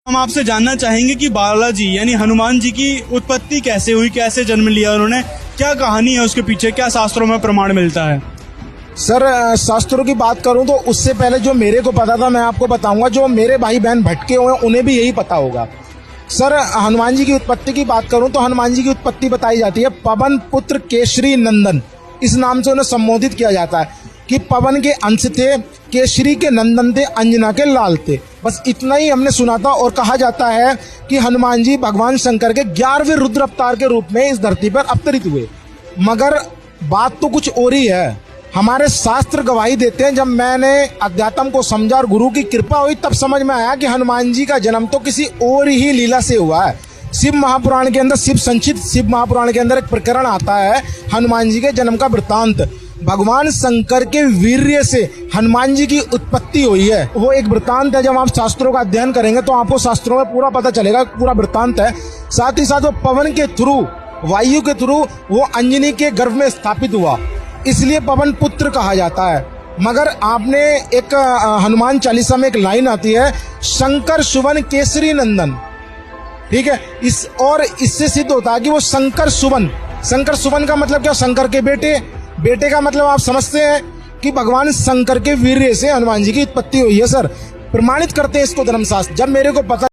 हम आपसे जानना चाहेंगे कि बालाजी यानी हनुमान जी की उत्पत्ति कैसे हुई, कैसे जन्म लिया उन्होंने, क्या कहानी है उसके पीछे, क्या शास्त्रों में प्रमाण मिलता है? सर शास्त्रों की बात करूं तो उससे पहले जो मेरे को पता था मैं आपको बताऊंगा, जो मेरे भाई बहन भटके हुए हैं उन्हें भी यही पता होगा। सर हनुमान जी की उत्पत्ति की बात करूं तो हनुमान जी की उत्पत्ति बताई जाती है पवन पुत्र केसरी नंदन, इस नाम से उन्हें संबोधित किया जाता है कि पवन के अंश थे, केसरी के नंदन थे, अंजना के लाल थे। बस इतना ही हमने सुना था। और कहा जाता है कि हनुमान जी भगवान शंकर के 11वें रुद्र अवतार के रूप में इस धरती पर अवतरित हुए। मगर बात तो कुछ और ही है। हमारे शास्त्र गवाही देते हैं, जब मैंने अध्यात्म को समझा और गुरु की कृपा हुई तब समझ में आया कि हनुमान जी का जन्म तो किसी और ही लीला से हुआ है। शिव महापुराण के अंदर, शिव महापुराण के अंदर एक प्रकरण आता है हनुमान जी के जन्म का वृत्तांत। भगवान शंकर के वीर्य से हनुमान जी की उत्पत्ति हुई है, वो एक वृत्तांत है। जब आप शास्त्रों का अध्ययन करेंगे तो आपको शास्त्रों में पूरा पता चलेगा, पूरा वृत्तांत है। साथ ही साथ वो पवन के थ्रू, वायु के थ्रू वो अंजनी के गर्भ में स्थापित हुआ, इसलिए पवन पुत्र कहा जाता है। मगर आपने एक हनुमान चालीसा में एक लाइन आती है, शंकर सुवन केसरी नंदन, ठीक है। इससे सिद्ध होता है कि वो शंकर सुवन का मतलब क्या? शंकर के बेटे का मतलब आप समझते हैं कि भगवान शंकर के वीर्य से हनुमान जी की उत्पत्ति हुई है। सर प्रमाणित करते हैं इसको धर्मशास्त्र। जब मेरे को पता